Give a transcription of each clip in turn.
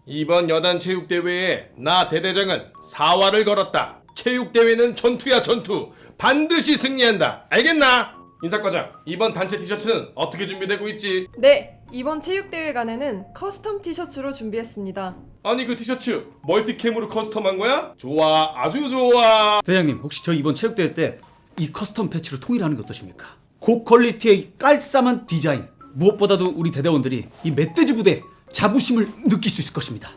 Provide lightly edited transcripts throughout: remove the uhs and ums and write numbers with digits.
이번 여단 체육대회에 나 대대장은 사활을 걸었다. 체육대회는 전투야 전투. 반드시 승리한다. 알겠나? 인사과장, 이번 단체 티셔츠는 어떻게 준비되고 있지? 네, 이번 체육대회관에는 커스텀 티셔츠로 준비했습니다. 아니 그 티셔츠 멀티캠으로 커스텀한 거야? 좋아, 아주 좋아. 대장님, 혹시 저희 이번 체육대회 때 이 커스텀 패치로 통일하는 게 어떠십니까? 고퀄리티의 깔쌈한 디자인, 무엇보다도 우리 대대원들이 이 멧돼지 부대 자부심을 느낄 수 있을 것입니다.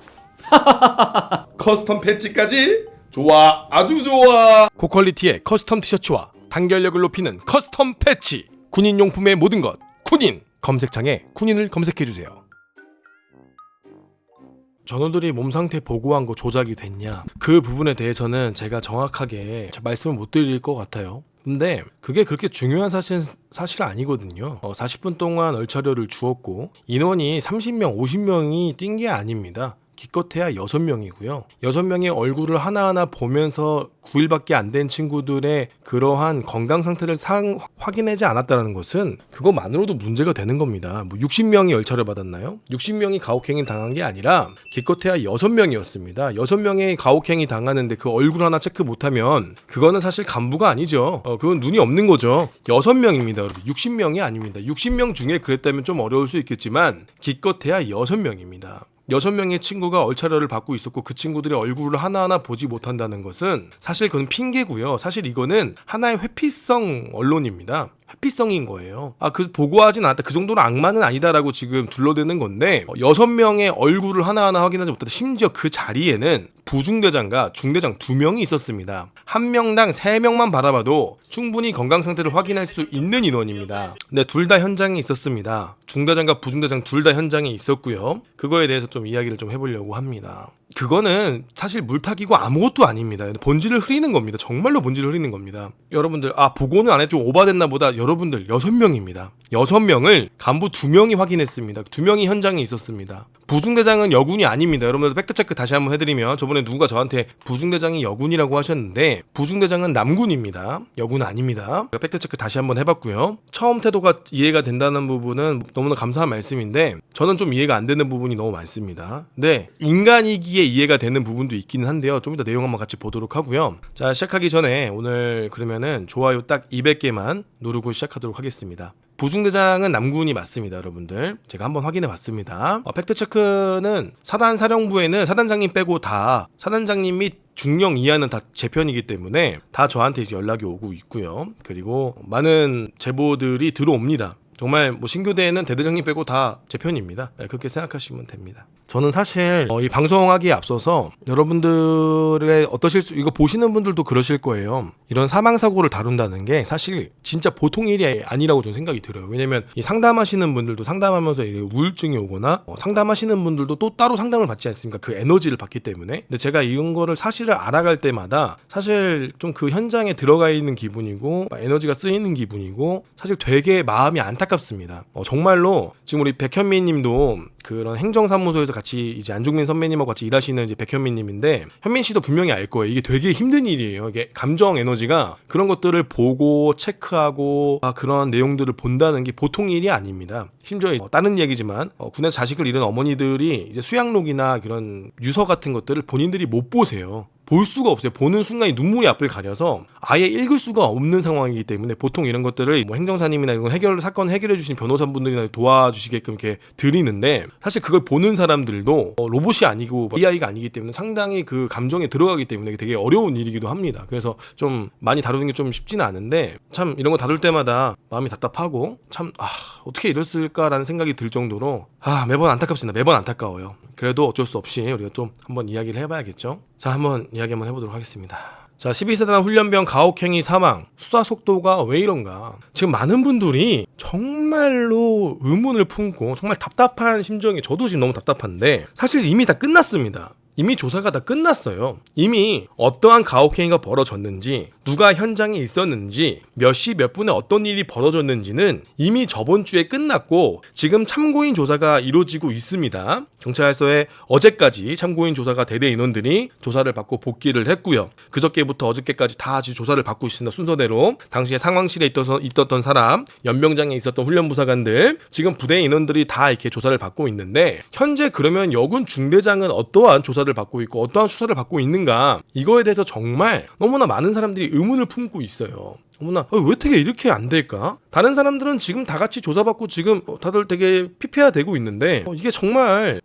커스텀 패치까지? 좋아, 아주 좋아. 고퀄리티의 커스텀 티셔츠와 단결력을 높이는 커스텀 패치. 군인용품의 모든 것, 군인. 검색창에 군인을 검색해주세요. 전우들이 몸 상태 보고한 거 조작이 됐냐, 그 부분에 대해서는 제가 정확하게 말씀을 못 드릴 것 같아요. 근데 그게 그렇게 중요한 사실 아니거든요. 40분 동안 얼차려를 주었고 인원이 30명, 50명이 뛴 게 아닙니다. 기껏해야 6명이고요. 6명의 얼굴을 하나하나 보면서 9일밖에 안 된 친구들의 그러한 건강 상태를 확인하지 않았다는 것은 그것만으로도 문제가 되는 겁니다. 뭐 60명이 열차를 받았나요? 60명이 가혹행위 당한 게 아니라 기껏해야 6명이었습니다. 6명의 가혹행위 당하는데 그 얼굴 하나 체크 못하면 그거는 사실 간부가 아니죠. 그건 눈이 없는 거죠. 6명입니다. 여러분. 60명이 아닙니다. 60명 중에 그랬다면 좀 어려울 수 있겠지만 기껏해야 6명입니다. 6명의 친구가 얼차려를 받고 있었고 그 친구들의 얼굴을 하나하나 보지 못한다는 것은 사실 그건 핑계고요. 사실 이거는 하나의 회피성 언론입니다. 회피성인 거예요. 그 보고하진 않았다. 그 정도는 악마는 아니다라고 지금 둘러대는 건데 6명의 얼굴을 하나하나 확인하지 못했다. 심지어 그 자리에는 부중대장과 중대장 2명이 있었습니다. 한 명당 3명만 바라봐도 충분히 건강 상태를 확인할 수 있는 인원입니다. 근데 둘 다 현장에 있었습니다. 중대장과 부중대장 둘 다 현장에 있었고요. 그거에 대해서 좀 이야기를 좀 해보려고 합니다. 그거는 사실 물타기고 아무것도 아닙니다. 본질을 흐리는 겁니다. 정말로 본질을 흐리는 겁니다. 여러분들 보고는 안 했죠. 오바됐나 보다. 여러분들 6명입니다. 6명을 간부 2명이 확인했습니다. 2명이 현장에 있었습니다. 부중대장은 여군이 아닙니다. 여러분들 팩트체크 다시 한번 해드리면 저번에 누군가 저한테 부중대장이 여군이라고 하셨는데 부중대장은 남군입니다. 여군 아닙니다. 팩트체크 다시 한번 해봤고요. 처음 태도가 이해가 된다는 부분은 너무나 감사한 말씀인데 저는 좀 이해가 안 되는 부분이 너무 많습니다. 네, 인간이기에 이해가 되는 부분도 있기는 한데요. 좀 이따 내용 한번 같이 보도록 하고요. 자, 시작하기 전에 오늘 그러면은 좋아요 딱 200개만 누르고 시작하도록 하겠습니다. 부중대장은 남군이 맞습니다. 여러분들 제가 한번 확인해 봤습니다. 팩트체크는 사단 사령부에는 사단장님 빼고 다 사단장님 및 중령 이하는 다 제 편이기 때문에 다 저한테 이제 연락이 오고 있고요. 그리고 많은 제보들이 들어옵니다. 정말 뭐 신교대에는 대대장님 빼고 다 제 편입니다. 네, 그렇게 생각하시면 됩니다. 저는 사실 이 방송하기에 앞서서 여러분들의 이거 보시는 분들도 그러실 거예요. 이런 사망사고를 다룬다는 게 사실 진짜 보통 일이 아니라고 저는 생각이 들어요. 왜냐면 이 상담하시는 분들도 상담하면서 우울증이 오거나 상담하시는 분들도 또 따로 상담을 받지 않습니까? 그 에너지를 받기 때문에. 근데 제가 이런 거를 사실을 알아갈 때마다 사실 좀 그 현장에 들어가 있는 기분이고 에너지가 쓰이는 기분이고 사실 되게 마음이 안타깝습니다. 정말로 지금 우리 백현미 님도 그런 행정사무소에서 같이 이제 안중민 선배님하고 같이 일하시는 이제 백현민 님인데 현민 씨도 분명히 알 거예요. 이게 되게 힘든 일이에요. 이게 감정 에너지가 그런 것들을 보고 체크하고 그런 내용들을 본다는 게 보통 일이 아닙니다. 심지어 다른 얘기지만 군에서 자식을 잃은 어머니들이 이제 수양록이나 그런 유서 같은 것들을 본인들이 못 보세요. 볼 수가 없어요. 보는 순간에 눈물이 앞을 가려서 아예 읽을 수가 없는 상황이기 때문에 보통 이런 것들을 뭐 행정사님이나 이런 사건 해결해 주신 변호사분들이나 도와주시게끔 이렇게 드리는데 사실 그걸 보는 사람들도 로봇이 아니고 AI가 아니기 때문에 상당히 그 감정에 들어가기 때문에 되게 어려운 일이기도 합니다. 그래서 좀 많이 다루는 게 좀 쉽지는 않은데 참 이런 거 다룰 때마다 마음이 답답하고 참 어떻게 이랬을까라는 생각이 들 정도로 매번 안타깝습니다. 매번 안타까워요. 그래도 어쩔 수 없이 우리가 좀 한번 이야기를 해봐야겠죠. 자, 한번 이야기 한번 해보도록 하겠습니다. 자, 12세단 훈련병 가혹행위 사망 수사 속도가 왜 이런가. 지금 많은 분들이 정말로 의문을 품고 정말 답답한 심정이 저도 지금 너무 답답한데 사실 이미 다 끝났습니다. 이미 조사가 다 끝났어요. 이미 어떠한 가혹행위가 벌어졌는지, 누가 현장에 있었는지, 몇 시 몇 분에 어떤 일이 벌어졌는지는 이미 저번 주에 끝났고 지금 참고인 조사가 이루어지고 있습니다. 경찰서에 어제까지 참고인 조사가 대대 인원들이 조사를 받고 복귀를 했고요. 그저께부터 어저께까지 다 아주 조사를 받고 있습니다. 순서대로 당시에 상황실에 있었던 사람, 연병장에 있었던 훈련부사관들, 지금 부대 인원들이 다 이렇게 조사를 받고 있는데, 현재 그러면 여군 중대장은 어떠한 조사를 받고 있고 어떠한 수사를 받고 있는가, 이거에 대해서 정말 너무나 많은 사람들이 의문을 품고 있어요. 어머나, 왜 되게 이렇게 안 될까? 다른 사람들은 지금 다 같이 조사받고 지금 다들 되게 피폐화되고 있는데 이게 정말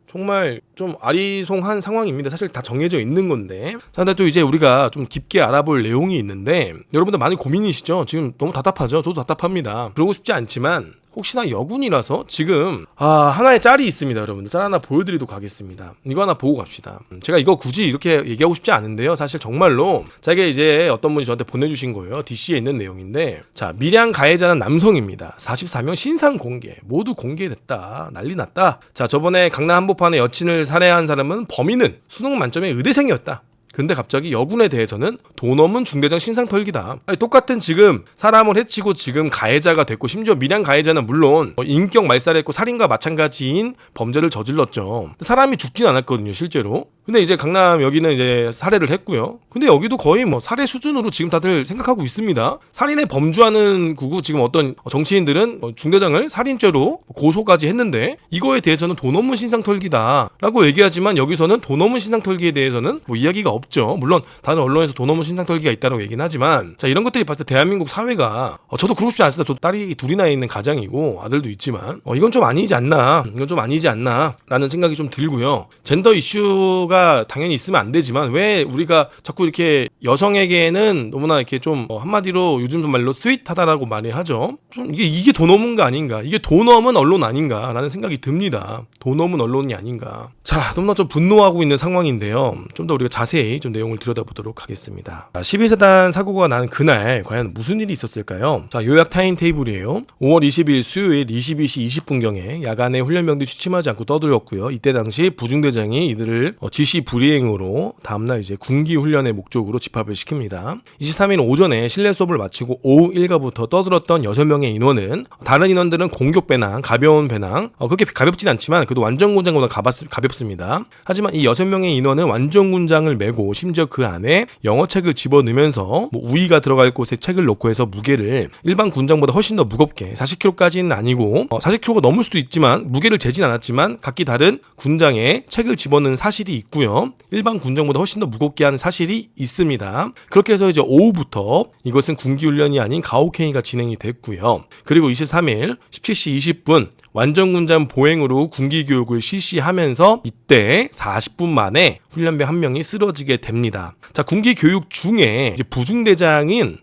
좀 아리송한 상황입니다. 사실 다 정해져 있는 건데. 자, 근데 또 이제 우리가 좀 깊게 알아볼 내용이 있는데, 여러분들 많이 고민이시죠? 지금 너무 답답하죠? 저도 답답합니다. 그러고 싶지 않지만 혹시나 여군이라서 지금 하나의 짤이 있습니다. 여러분들 짤 하나 보여드리도록 하겠습니다. 이거 하나 보고 갑시다. 제가 이거 굳이 이렇게 얘기하고 싶지 않은데요, 사실 정말로 자기가 이제 어떤 분이 저한테 보내주신 거예요. DC에 있는 내용인데, 자, 밀양 가해자는 남성입니다. 44명 신상 공개, 모두 공개됐다, 난리 났다. 자, 저번에 강남 한복판에 여친을 살해한 사람은 범인은 수능 만점의 의대생이었다. 근데 갑자기 여군에 대해서는 돈 없는 중대장 신상 털기다. 아니, 똑같은 지금 사람을 해치고 지금 가해자가 됐고, 심지어 밀양 가해자는 물론 인격 말살했고 살인과 마찬가지인 범죄를 저질렀죠. 사람이 죽진 않았거든요, 실제로. 근데 이제 강남 여기는 이제 살해를 했고요. 근데 여기도 거의 뭐 살해 수준으로 지금 다들 생각하고 있습니다. 살인에 범주하는 구구 지금 어떤 정치인들은 중대장을 살인죄로 고소까지 했는데, 이거에 대해서는 돈 없는 신상 털기다라고 얘기하지만 여기서는 돈 없는 신상 털기에 대해서는 뭐 이야기가 없죠. 물론 다른 언론에서 돈 없는 신상 털기가 있다고 얘기는 하지만, 자, 이런 것들이 봤을 때 대한민국 사회가 저도 그러고 싶지 않습니다. 저도 딸이 둘이나 있는 가장이고 아들도 있지만 이건 좀 아니지 않나, 라는 생각이 좀 들고요. 젠더 이슈가 당연히 있으면 안 되지만 왜 우리가 자꾸 이렇게 여성에게는 너무나 이렇게 좀 한마디로 요즘 말로 스윗하다라고 많이 하죠. 좀 이게 돈 없는 거 아닌가, 이게 돈 없는 언론 아닌가라는 생각이 듭니다. 돈 없는 언론이 아닌가. 자, 너무나 좀 분노하고 있는 상황인데요. 좀 더 우리가 자세히 좀 내용을 들여다보도록 하겠습니다. 12사단 사고가 난 그날 과연 무슨 일이 있었을까요? 자, 요약 타임 테이블이에요. 5월 20일 수요일 22시 20분경에 야간에 훈련병들이 취침하지 않고 떠들었고요. 이때 당시 부중대장이 이들을 지시 불이행으로 다음날 이제 군기 훈련의 목적으로 집합을 시킵니다. 23일 오전에 실내 수업을 마치고 오후 일과부터 떠들었던 6명의 인원은, 다른 인원들은 공격 배낭, 가벼운 배낭, 그렇게 가볍진 않지만 그래도 완전군장보다 가볍습니다. 하지만 이 6명의 인원은 완전군장을 메고 심지어 그 안에 영어책을 집어넣으면서 우의가 들어갈 곳에 책을 놓고 해서 무게를 일반 군장보다 훨씬 더 무겁게, 40kg까지는 아니고 40kg가 넘을 수도 있지만 무게를 재진 않았지만 각기 다른 군장에 책을 집어넣은 사실이 있고요. 일반 군장보다 훨씬 더 무겁게 하는 사실이 있습니다. 그렇게 해서 이제 오후부터 이것은 군기훈련이 아닌 가혹행위가 진행이 됐고요. 그리고 23일 17시 20분 완전군장 보행으로 군기교육을 실시하면서 이때 40분 만에 훈련병 한 명이 쓰러지게 됩니다. 자, 군기교육 중에 이제 부중대장은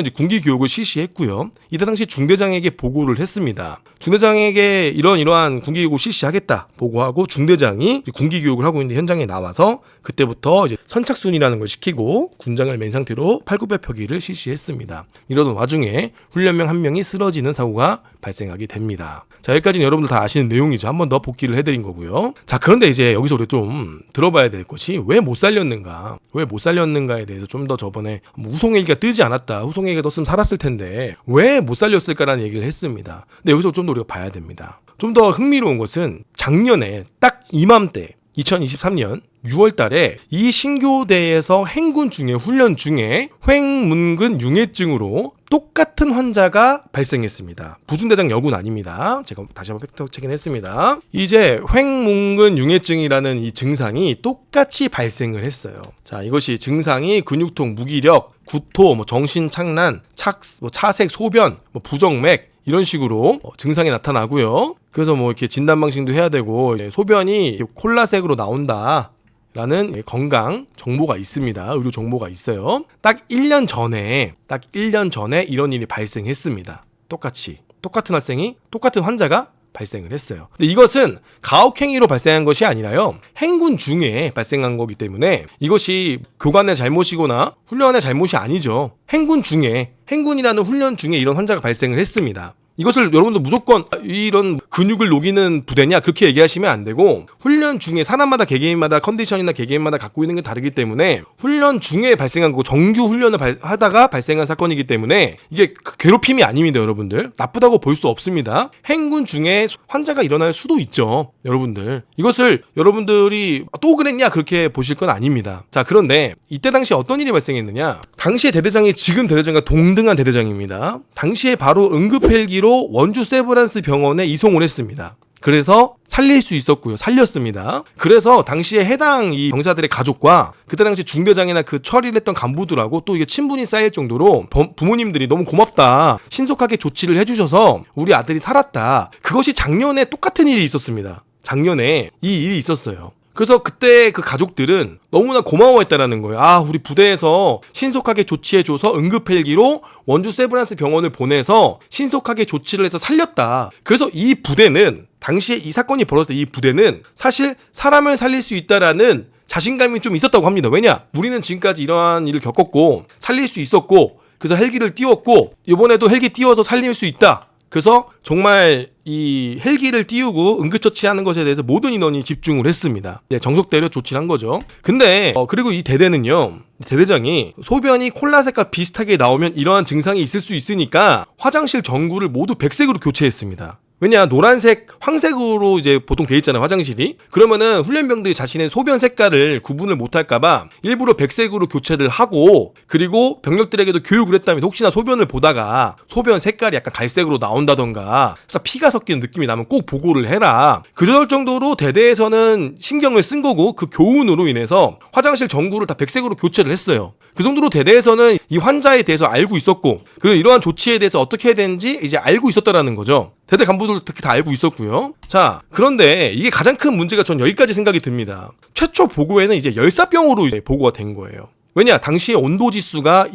이제 군기교육을 실시했고요. 이때 당시 중대장에게 보고를 했습니다. 중대장에게 이러한 군기교육을 실시하겠다 보고하고, 중대장이 군기교육을 하고 있는데 현장에 나와서 그때부터 이제 선착순이라는 걸 시키고 군장을 맨 상태로 팔굽혀펴기를 실시했습니다. 이러던 와중에 훈련병 한 명이 쓰러지는 사고가 발생하게 됩니다. 자, 여기까지는 여러분들 다 아시는 내용이죠. 한 번 더 복기를 해드린 거고요. 자, 그런데 이제 여기서 우리 좀 들어봐야 될 것이 왜 못 살렸는가에 대해서 좀 더 저번에 후송일기가 뜨지 않았다, 후송일기가 떴으면 살았을 텐데 왜 못 살렸을까라는 얘기를 했습니다. 근데 여기서 좀 더 우리가 봐야 됩니다. 좀 더 흥미로운 것은 작년에 딱 이맘때 2023년 6월 달에 이 신교대에서 행군 중에, 훈련 중에 횡문근 융해증으로 똑같은 환자가 발생했습니다. 부중대장 여군 아닙니다. 제가 다시 한번 팩트 체크했습니다. 이제 횡문근 융해증이라는 이 증상이 똑같이 발생을 했어요. 자, 이것이 증상이 근육통, 무기력, 구토, 정신착란, 차색 소변, 부정맥, 이런 식으로 증상이 나타나고요. 그래서 이렇게 진단 방식도 해야 되고, 소변이 콜라색으로 나온다 라는 건강 정보가 있습니다. 의료 정보가 있어요. 딱 1년 전에 이런 일이 발생했습니다. 똑같은 학생이, 똑같은 환자가 발생을 했어요. 근데 이것은 가혹행위로 발생한 것이 아니라요, 행군 중에 발생한 거기 때문에 이것이 교관의 잘못이거나 훈련의 잘못이 아니죠. 행군이라는 훈련 중에 이런 환자가 발생을 했습니다. 이것을 여러분들 무조건 이런 근육을 녹이는 부대냐 그렇게 얘기하시면 안 되고, 훈련 중에 사람마다 개개인마다 컨디션이나 개개인마다 갖고 있는 게 다르기 때문에 훈련 중에 발생한 거고 정규 훈련을 하다가 발생한 사건이기 때문에 이게 괴롭힘이 아닙니다. 여러분들 나쁘다고 볼 수 없습니다. 행군 중에 환자가 일어날 수도 있죠. 여러분들 이것을 여러분들이 또 그랬냐 그렇게 보실 건 아닙니다. 자, 그런데 이때 당시 어떤 일이 발생했느냐, 당시의 대대장이 지금 대대장과 동등한 대대장입니다. 당시에 바로 응급헬기로 원주 세브란스 병원에 이송을 했습니다. 그래서 살릴 수 있었고요. 살렸습니다. 그래서 당시에 해당 이 병사들의 가족과 그때 당시 중대장이나 그 처리를 했던 간부들하고 또 이게 친분이 쌓일 정도로 부모님들이 너무 고맙다, 신속하게 조치를 해주셔서 우리 아들이 살았다. 그것이 작년에 똑같은 일이 있었습니다. 작년에 이 일이 있었어요. 그래서 그때 그 가족들은 너무나 고마워했다라는 거예요. 아, 우리 부대에서 신속하게 조치해줘서 응급헬기로 원주 세브란스 병원을 보내서 신속하게 조치를 해서 살렸다. 그래서 이 부대는 당시에 이 사건이 벌어졌을 때 이 부대는 사실 사람을 살릴 수 있다라는 자신감이 좀 있었다고 합니다. 왜냐? 우리는 지금까지 이러한 일을 겪었고 살릴 수 있었고 그래서 헬기를 띄웠고 이번에도 헬기 띄워서 살릴 수 있다. 그래서 정말 이 헬기를 띄우고 응급처치하는 것에 대해서 모든 인원이 집중을 했습니다. 네, 정석대로 조치를 한 거죠. 근데 그리고 이 대대는요, 대대장이 소변이 콜라색과 비슷하게 나오면 이러한 증상이 있을 수 있으니까 화장실 전구를 모두 백색으로 교체했습니다. 왜냐, 노란색, 황색으로 이제 보통 돼 있잖아요, 화장실이. 그러면은 훈련병들이 자신의 소변 색깔을 구분을 못할까봐 일부러 백색으로 교체를 하고, 그리고 병력들에게도 교육을 했다면 혹시나 소변을 보다가 소변 색깔이 약간 갈색으로 나온다던가 그래서 피가 섞이는 느낌이 나면 꼭 보고를 해라. 그럴 정도로 대대에서는 신경을 쓴 거고, 그 교훈으로 인해서 화장실 전구를 다 백색으로 교체를 했어요. 그 정도로 대대에서는 이 환자에 대해서 알고 있었고, 그리고 이러한 조치에 대해서 어떻게 해야 되는지 이제 알고 있었다라는 거죠. 대대 간부들 특히 다 알고 있었고요. 자, 그런데 이게 가장 큰 문제가 전 여기까지 생각이 듭니다. 최초 보고에는 이제 열사병으로 이제 보고가 된 거예요. 왜냐, 당시에 온도 지수가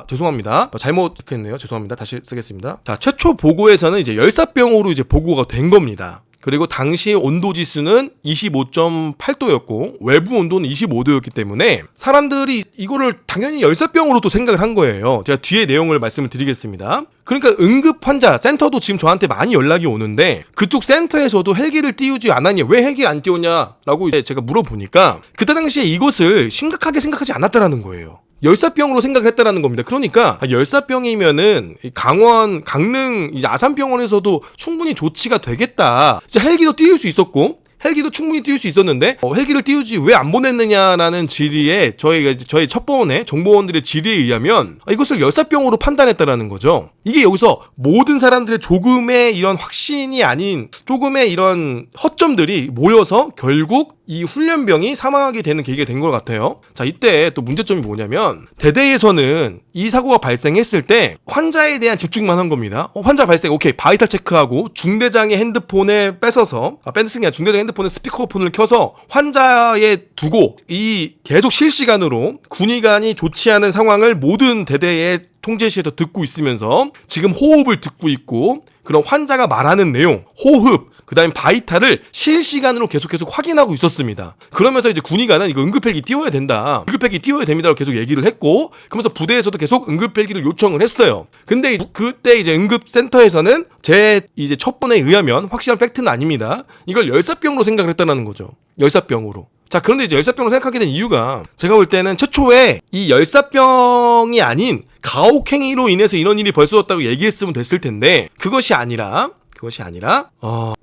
죄송합니다. 잘못했네요. 죄송합니다. 다시 쓰겠습니다. 자, 최초 보고에서는 이제 열사병으로 이제 보고가 된 겁니다. 그리고 당시 온도 지수는 25.8도였고 외부 온도는 25도였기 때문에 사람들이 이거를 당연히 열사병으로 또 생각을 한 거예요. 제가 뒤에 내용을 말씀을 드리겠습니다. 그러니까 응급 환자 센터도 지금 저한테 많이 연락이 오는데 그쪽 센터에서도 헬기를 띄우지 않았냐, 왜 헬기를 안 띄웠냐라고 이제 제가 물어보니까 그때 당시에 이것을 심각하게 생각하지 않았다라는 거예요. 열사병으로 생각을 했다라는 겁니다. 그러니까 열사병이면은 강원, 강릉, 이제 아산병원에서도 충분히 조치가 되겠다. 이제 헬기도 띄울 수 있었고 헬기도 충분히 띄울 수 있었는데 헬기를 띄우지 왜 안 보냈느냐라는 질의에 저희 첩보원의 정보원들의 질의에 의하면 이것을 열사병으로 판단했다라는 거죠. 이게 여기서 모든 사람들의 조금의 이런 확신이 아닌 조금의 이런 허점들이 모여서 결국 이 훈련병이 사망하게 되는 계기가 된 것 같아요. 자, 이때 또 문제점이 뭐냐면 대대에서는 이 사고가 발생했을 때 환자에 대한 집중만 한 겁니다. 환자 발생, 오케이, 바이탈 체크하고 중대장의 핸드폰에 뺏어서 뺏는 게 아니라 중대장 핸드폰에 스피커폰을 켜서 환자에 두고 이 계속 실시간으로 군의관이 조치하는 상황을 모든 대대의 통제실에서 듣고 있으면서 지금 호흡을 듣고 있고 그런 환자가 말하는 내용, 호흡, 그 다음에 바이탈을 실시간으로 계속 확인하고 있었습니다. 그러면서 이제 군의관은 이거 응급헬기 띄워야 된다, 응급헬기 띄워야 됩니다라고 계속 얘기를 했고, 그러면서 부대에서도 계속 응급헬기를 요청을 했어요. 근데 그때 이제 응급센터에서는 제 이제 첩보에 의하면 확실한 팩트는 아닙니다. 이걸 열사병으로 생각을 했다는 거죠. 열사병으로. 자, 그런데 이제 열사병으로 생각하게 된 이유가 제가 볼 때는 최초에 이 열사병이 아닌 가혹행위로 인해서 이런 일이 벌어졌다고 얘기했으면 됐을 텐데 그것이 아니라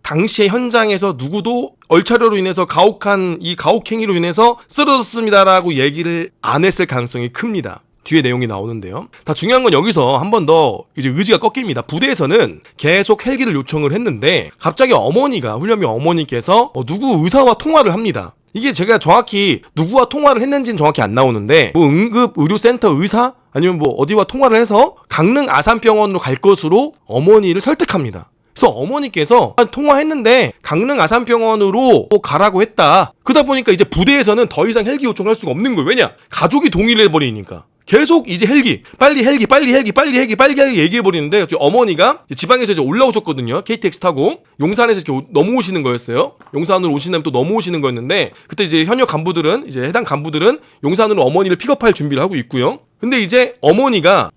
당시의 현장에서 누구도 얼차려로 인해서 이 가혹행위로 인해서 쓰러졌습니다라고 얘기를 안 했을 가능성이 큽니다. 뒤에 내용이 나오는데요. 다 중요한 건 여기서 한 번 더 이제 의지가 꺾입니다. 부대에서는 계속 헬기를 요청을 했는데 갑자기 훈련병 어머니께서 누구 의사와 통화를 합니다. 이게 제가 정확히 누구와 통화를 했는지는 정확히 안 나오는데 뭐 응급의료센터 의사? 아니면 뭐 어디와 통화를 해서 강릉 아산병원으로 갈 것으로 어머니를 설득합니다. 그래서 어머니께서 통화했는데 강릉 아산병원으로 가라고 했다. 그러다 보니까 이제 부대에서는 더 이상 헬기 요청을 할 수가 없는 거예요. 왜냐? 가족이 동의를 해버리니까. 계속 이제 빨리 헬기 얘기해버리는데 어머니가 지방에서 이제 올라오셨거든요. KTX 타고 용산에서 이렇게 넘어오시는 거였어요. 용산으로 오시면 또 넘어오시는 거였는데 그때 이제 현역 간부들은 이제 해당 간부들은 용산으로 어머니를 픽업할 준비를 하고 있고요. 근데 이제 어머니가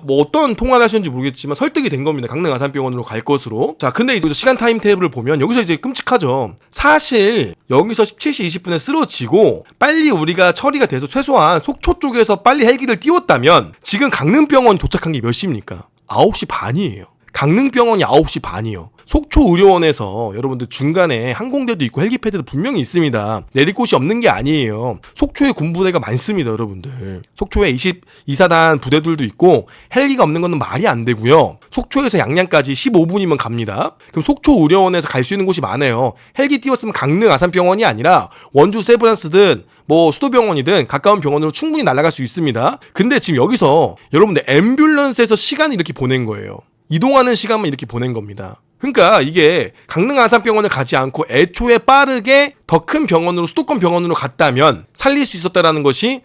뭐 어떤 통화를 하셨는지 모르겠지만 설득이 된 겁니다. 강릉 아산병원으로 갈 것으로. 자, 근데 이제 시간 타임 테이블을 보면 여기서 이제 끔찍하죠. 사실 여기서 17시 20분에 쓰러지고 빨리 우리가 처리가 돼서 최소한 속초 쪽에서 빨리 헬기를 띄웠다면 지금 강릉병원 도착한 게 몇 시입니까? 9시 반이에요. 강릉병원이 9시 반이요. 속초의료원에서 여러분들 중간에 항공대도 있고 헬기패드도 분명히 있습니다. 내릴 곳이 없는 게 아니에요. 속초에 군부대가 많습니다, 여러분들. 속초에 22사단 부대들도 있고 헬기가 없는 거는 말이 안 되고요. 속초에서 양양까지 15분이면 갑니다. 그럼 속초의료원에서 갈 수 있는 곳이 많아요. 헬기 띄웠으면 강릉 아산병원이 아니라 원주 세브란스든 뭐 수도병원이든 가까운 병원으로 충분히 날아갈 수 있습니다. 근데 지금 여기서 여러분들 앰뷸런스에서 시간을 이렇게 보낸 거예요. 이동하는 시간만 이렇게 보낸 겁니다. 그러니까 이게 강릉 아산병원을 가지 않고 애초에 빠르게 더 큰 병원으로 수도권 병원으로 갔다면 살릴 수 있었다라는 것이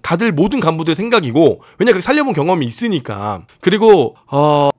다들 모든 간부들의 생각이고, 왜냐 그렇게 살려본 경험이 있으니까. 그리고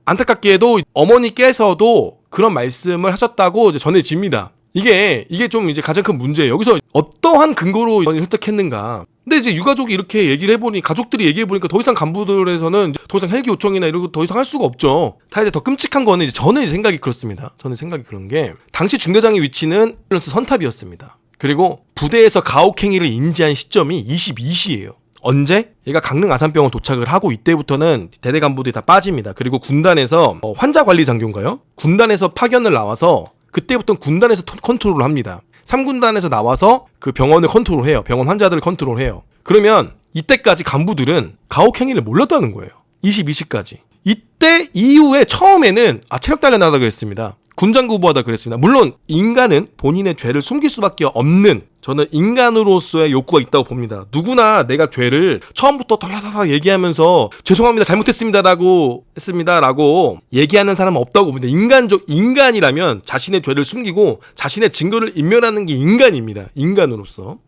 안타깝게도 어머니께서도 그런 말씀을 하셨다고 이제 전해집니다. 이게 좀 이제 가장 큰 문제예요. 여기서 어떠한 근거로 획득했는가. 근데 이제 유가족이 이렇게 얘기를 해보니, 가족들이 얘기해보니까 더 이상 간부들에서는 더 이상 헬기 요청이나 이런 거 더 이상 할 수가 없죠. 다 이제 더 끔찍한 거는 이제 저는 이제 생각이 그렇습니다. 저는 생각이 그런 게, 당시 중대장의 위치는 선탑이었습니다. 그리고 부대에서 가혹행위를 인지한 시점이 22시예요. 언제? 얘가 강릉 아산병원 도착을 하고 이때부터는 대대 간부들이 다 빠집니다. 그리고 군단에서 환자관리장교인가요? 군단에서 파견을 나와서 그때부터는 군단에서 컨트롤을 합니다. 3군단에서 나와서 그 병원을 컨트롤해요. 병원 환자들을 컨트롤해요. 그러면 이때까지 간부들은 가혹행위를 몰랐다는 거예요. 22시까지. 이때 이후에 처음에는 체력 단련하다 그랬습니다. 군장구부하다 그랬습니다. 물론 인간은 본인의 죄를 숨길 수밖에 없는, 저는 인간으로서의 욕구가 있다고 봅니다. 누구나 내가 죄를 처음부터 덜라덜라 얘기하면서 죄송합니다, 잘못했습니다라고 얘기하는 사람은 없다고 봅니다. 인간이라면 자신의 죄를 숨기고 자신의 증거를 인멸하는 게 인간입니다. 인간으로서.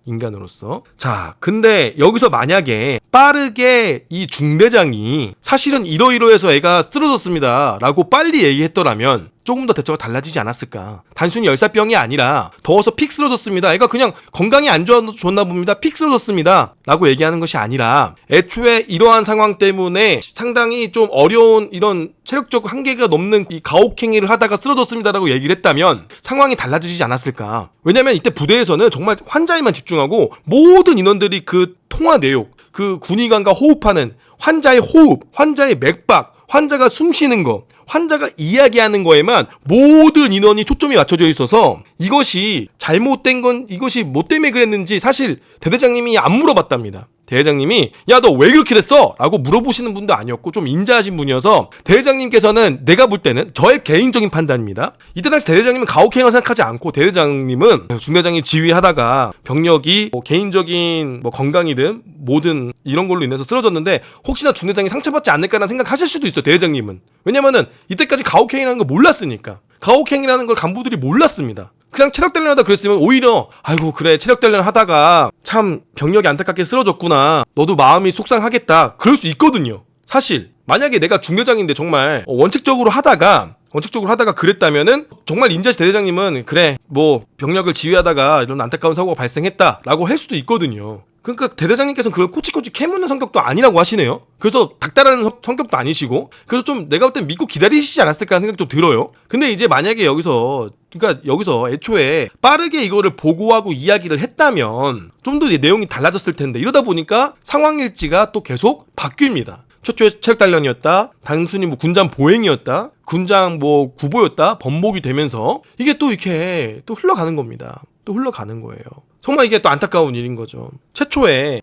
자, 근데 여기서 만약에 빠르게 이 중대장이 사실은 이러이러해서 애가 쓰러졌습니다 라고 빨리 얘기했더라면 조금 더 대처가 달라지지 않았을까. 단순히 열사병이 아니라 더워서 픽 쓰러졌습니다, 애가 그냥 건강이 안 좋았나 봅니다, 픽 쓰러졌습니다 라고 얘기하는 것이 아니라, 애초에 이러한 상황 때문에 상당히 좀 어려운 이런 체력적 한계가 넘는 이 가혹행위를 하다가 쓰러졌습니다 라고 얘기를 했다면 상황이 달라지지 않았을까. 왜냐면 이때 부대에서는 정말 환자에만 집중하고 모든 인원들이 그 통화 내용, 그 군의관과 호흡하는 환자의 호흡, 환자의 맥박, 환자가 숨 쉬는 거, 환자가 이야기하는 거에만 모든 인원이 초점이 맞춰져 있어서 이것이 잘못된 건, 이것이 뭐 때문에 그랬는지 사실 대대장님이 안 물어봤답니다. 대대장님이 야 너 왜 그렇게 됐어? 라고 물어보시는 분도 아니었고 좀 인자하신 분이어서, 대대장님께서는, 내가 볼 때는 저의 개인적인 판단입니다, 이때 당시 대대장님은 가혹행위를 생각하지 않고 대대장님은 중대장이 지휘하다가 병력이 개인적인 건강이든 뭐든 이런 걸로 인해서 쓰러졌는데 혹시나 중대장이 상처받지 않을까라는 생각하실 수도 있어요. 대대장님은. 왜냐면은 이때까지 가혹행위라는 걸 몰랐으니까. 가혹행위라는 걸 간부들이 몰랐습니다. 그냥 체력 단련하다 그랬으면 오히려 아이고 그래 체력 단련 하다가 참 병력이 안타깝게 쓰러졌구나, 너도 마음이 속상하겠다, 그럴 수 있거든요. 사실 만약에 내가 중대장인데 정말 원칙적으로 하다가 그랬다면은 정말 인자시 대대장님은 그래 뭐 병력을 지휘하다가 이런 안타까운 사고가 발생했다라고 할 수도 있거든요. 그러니까 대대장님께서는 그걸 코치코치 캐묻는 성격도 아니라고 하시네요. 그래서 닥달하는 성격도 아니시고, 그래서 좀 내가 볼 땐 믿고 기다리시지 않았을까 하는 생각이 좀 들어요. 근데 이제 만약에 여기서 애초에 빠르게 이거를 보고하고 이야기를 했다면 좀 더 내용이 달라졌을 텐데, 이러다 보니까 상황 일지가 또 계속 바뀝니다. 최초에 체력 단련이었다, 단순히 군장 보행이었다, 군장 구보였다, 번복이 되면서 이게 또 이렇게 또 흘러가는 겁니다. 또 흘러가는 거예요. 정말 이게 또 안타까운 일인 거죠. 최초에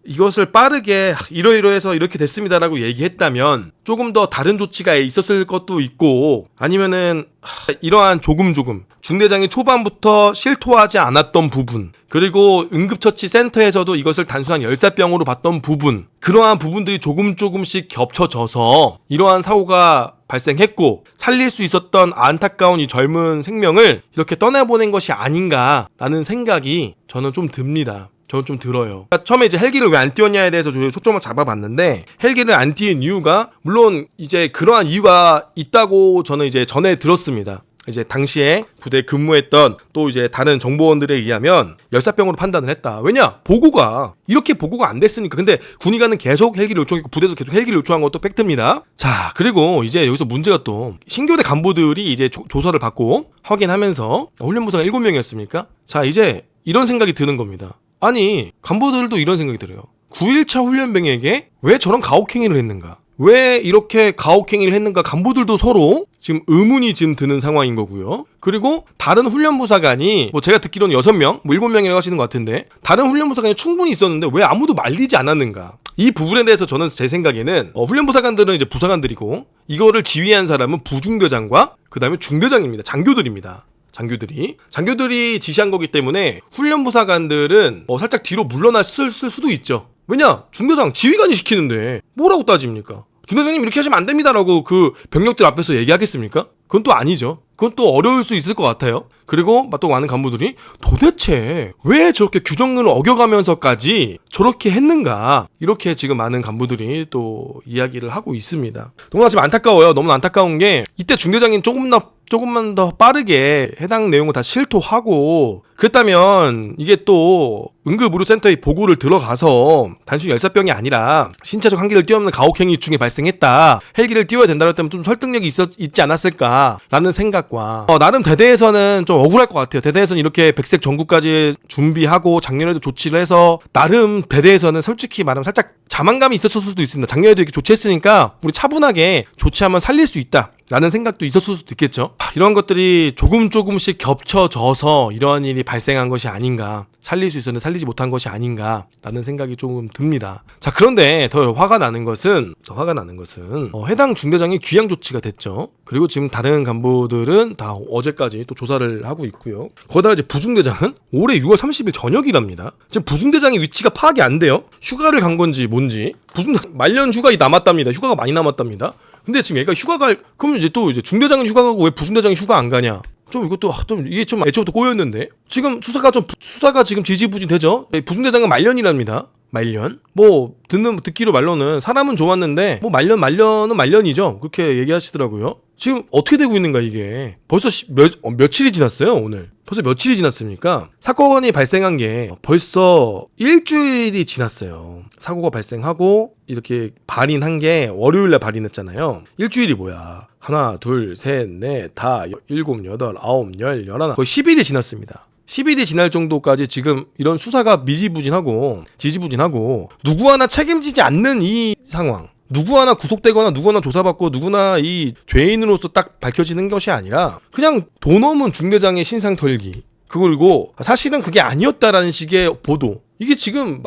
이것을 빠르게 이러이러해서 이렇게 됐습니다라고 얘기했다면 조금 더 다른 조치가 있었을 것도 있고, 아니면은 이러한 조금 중대장이 초반부터 실토하지 않았던 부분, 그리고 응급처치 센터에서도 이것을 단순한 열사병으로 봤던 부분, 그러한 부분들이 조금씩 겹쳐져서 이러한 사고가 발생했고 살릴 수 있었던 안타까운 이 젊은 생명을 이렇게 떠나보낸 것이 아닌가라는 생각이 저는 좀 듭니다. 저는 좀 들어요. 그러니까 처음에 이제 헬기를 왜 안 띄웠냐에 대해서 초점을 잡아봤는데, 헬기를 안 띄운 이유가 물론 이제 그러한 이유가 있다고 저는 이제 전에 들었습니다. 이제 당시에 부대에 근무했던 또 이제 다른 정보원들에 의하면 열사병으로 판단을 했다. 왜냐? 보고가 이렇게 보고가 안 됐으니까. 근데 군의관은 계속 헬기를 요청했고 부대도 계속 헬기를 요청한 것도 팩트입니다. 자, 그리고 이제 여기서 문제가 또 신교대 간부들이 이제 조서를 받고 확인하면서 훈련부사가 7명이었습니까? 자, 이제 이런 생각이 드는 겁니다. 아니, 간부들도 이런 생각이 들어요. 9일차 훈련병에게 왜 저런 가혹행위를 했는가? 왜 이렇게 가혹행위를 했는가? 간부들도 서로 지금 의문이 지금 드는 상황인 거고요. 그리고 다른 훈련부사관이 뭐 제가 듣기로는 6명, 뭐 7명이라고 하시는 것 같은데 다른 훈련부사관이 충분히 있었는데 왜 아무도 말리지 않았는가? 이 부분에 대해서 저는 제 생각에는 훈련부사관들은 이제 부사관들이고 이거를 지휘한 사람은 부중대장과 그 다음에 중대장입니다. 장교들입니다. 장교들이 지시한 거기 때문에 훈련부사관들은 살짝 뒤로 물러났을 수도 있죠. 왜냐? 중대장 지휘관이 시키는데 뭐라고 따집니까? 중대장님 이렇게 하시면 안 됩니다라고 그 병력들 앞에서 얘기하겠습니까? 그건 또 아니죠. 그건 또 어려울 수 있을 것 같아요. 그리고 또 많은 간부들이 도대체 왜 저렇게 규정을 어겨가면서까지 저렇게 했는가, 이렇게 지금 많은 간부들이 또 이야기를 하고 있습니다. 너무나 지금 안타까워요. 너무 안타까운 게 이때 중대장이 조금만 더 빠르게 해당 내용을 다 실토하고 그랬다면 이게 또 응급의료센터에 보고를 들어가서 단순히 열사병이 아니라 신체적 한계를 뛰어넘는 가혹행위 중에 발생했다, 헬기를 띄워야 된다고 했다면 좀 설득력이 있지 않았을까라는 생각과 나름 대대에서는 좀 억울할 것 같아요. 대대에서는 이렇게 백색 전구까지 준비하고 작년에도 조치를 해서 나름 대대에서는 솔직히 말하면 살짝 자만감이 있었을 수도 있습니다. 작년에도 이렇게 조치했으니까 우리 차분하게 조치하면 살릴 수 있다 라는 생각도 있었을 수도 있겠죠. 이런 것들이 조금씩 겹쳐져서 이러한 일이 발생한 것이 아닌가, 살릴 수 있었는데 살리지 못한 것이 아닌가 라는 생각이 조금 듭니다. 자, 그런데 더 화가 나는 것은 해당 중대장이 귀양 조치가 됐죠. 그리고 지금 다른 간부들은 다 어제까지 또 조사를 하고 있고요. 거기다가 이제 부중대장은 올해 6월 30일 저녁이랍니다. 지금 부중대장의 위치가 파악이 안 돼요. 휴가를 간 건지 뭔지. 말년 휴가 남았답니다. 휴가가 많이 남았답니다. 근데 지금 얘가 그러면 이제 중대장은 휴가 가고 왜 부중대장이 휴가 안 가냐? 이것도 이게 좀 애초부터 꼬였는데 지금 수사가 지금 지지부진되죠. 부중대장은 말년이랍니다. 말년. 듣기로 말로는 사람은 좋았는데 말년은 말년이죠. 그렇게 얘기하시더라고요. 지금 어떻게 되고 있는가 이게. 벌써 며칠이 지났어요, 오늘. 벌써 며칠이 지났습니까? 사건이 발생한 게 벌써 일주일이 지났어요. 사고가 발생하고 이렇게 발인한 게 월요일날 발인했잖아요. 일주일이 뭐야? 하나, 둘, 셋, 넷, 다, 7, 8, 9, 10, 11, 거의 10일이 지났습니다. 10일이 지날 정도까지 지금 이런 수사가 지지부진하고 누구 하나 책임지지 않는 이 상황, 누구 하나 구속되거나 누구 하나 조사받고 누구나 이 죄인으로서 딱 밝혀지는 것이 아니라 그냥 돈 없는 중대장의 신상 털기, 그리고 사실은 그게 아니었다라는 식의 보도, 이게 지금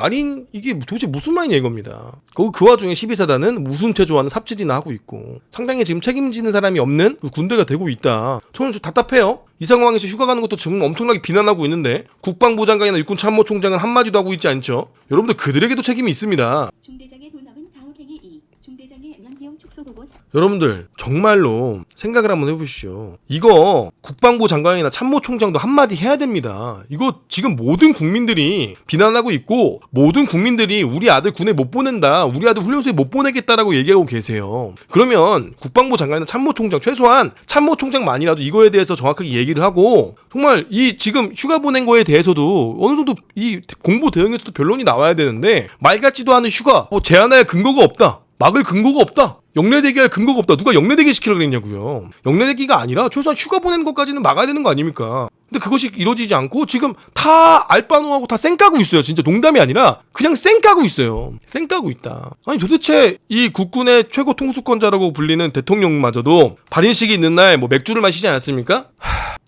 이게 도대체 무슨 말이냐 이겁니다. 그 와중에 12사단은 무순체조하는 삽질이나 하고 있고 상당히 지금 책임지는 사람이 없는 군대가 되고 있다. 저는 좀 답답해요. 이 상황에서 휴가 가는 것도 지금 엄청나게 비난하고 있는데 국방부 장관이나 육군참모총장은 한마디도 하고 있지 않죠. 여러분들 그들에게도 책임이 있습니다. 중대장의 본업은 가혹행위 2. 중대장의 명비용 축소 보고. 여러분들 정말로 생각을 한번 해보시죠. 이거 국방부 장관이나 참모총장도 한마디 해야 됩니다. 이거 지금 모든 국민들이 비난하고 있고 모든 국민들이 우리 아들 군에 못 보낸다, 우리 아들 훈련소에 못 보내겠다라고 얘기하고 계세요. 그러면 국방부 장관이나 참모총장, 최소한 참모총장만이라도 이거에 대해서 정확하게 얘기를 하고 정말 이 지금 휴가 보낸 거에 대해서도 어느 정도 이 공보 대응에서도 변론이 나와야 되는데 말 같지도 않은 휴가, 제한할 근거가 없다, 막을 근거가 없다, 영내대기 할 근거가 없다. 누가 영내대기 시키려고 그랬냐고요. 영내대기가 아니라 최소한 휴가 보내는 것까지는 막아야 되는 거 아닙니까? 근데 그것이 이루어지지 않고 지금 다 알바노하고 다 쌩까고 있어요. 진짜 농담이 아니라 그냥 쌩까고 있어요. 쌩까고 있다. 아니 도대체 이 국군의 최고 통수권자라고 불리는 대통령마저도 발인식이 있는 날 맥주를 마시지 않았습니까?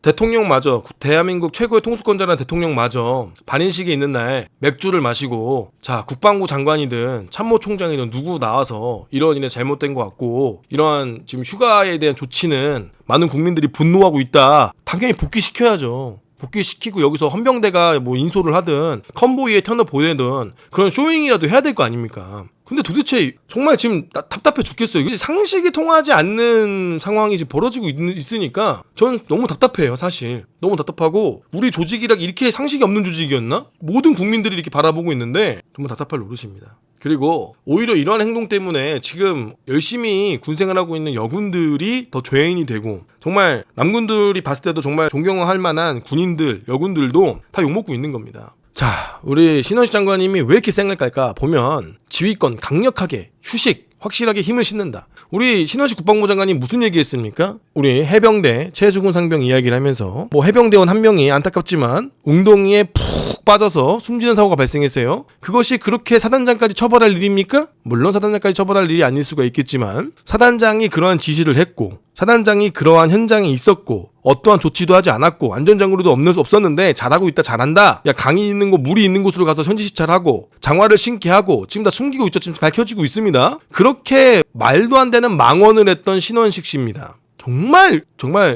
대통령마저, 대한민국 최고의 통수권자라는 대통령마저 발인식이 있는 날 맥주를 마시고, 자, 국방부 장관이든 참모총장이든 누구 나와서 이런 일에 잘못된 것 같고 이러한 지금 휴가에 대한 조치는 많은 국민들이 분노하고 있다, 당연히 복귀시켜야죠. 복귀시키고 여기서 헌병대가 인솔을 하든 컨보이에 터너 보내든 그런 쇼잉이라도 해야 될 거 아닙니까? 근데 도대체 정말 지금 답답해 죽겠어요. 이게 상식이 통하지 않는 상황이 지금 벌어지고 있으니까 저는 너무 답답해요. 사실 너무 답답하고, 우리 조직이라 이렇게 상식이 없는 조직이었나? 모든 국민들이 이렇게 바라보고 있는데 정말 답답할 노릇입니다. 그리고 오히려 이런 행동 때문에 지금 열심히 군생활 하고 있는 여군들이 더 죄인이 되고 정말 남군들이 봤을 때도 정말 존경할 만한 군인들, 여군들도 다 욕먹고 있는 겁니다. 자, 우리 신원식 장관님이 왜 이렇게 생각할까 보면 지휘권 강력하게 휴식 확실하게 힘을 싣는다. 우리 신원식 국방부 장관이 무슨 얘기했습니까? 우리 해병대 최수근 상병 이야기를 하면서 뭐 해병대원 한 명이 안타깝지만 웅덩이에 푹 빠져서 숨지는 사고가 발생했어요. 그것이 그렇게 사단장까지 처벌할 일입니까? 물론 사단장까지 처벌할 일이 아닐 수가 있겠지만 사단장이 그러한 지시를 했고 사단장이 그러한 현장에 있었고 어떠한 조치도 하지 않았고 안전장구도 없었는데 잘하고 있다 잘한다. 야 강이 있는 곳 물이 있는 곳으로 가서 현지시찰하고 장화를 신게 하고 지금 다 숨기고 있죠. 지금 밝혀지고 있습니다. 그렇게 말도 안 되는 망언을 했던 신원식 씨입니다. 정말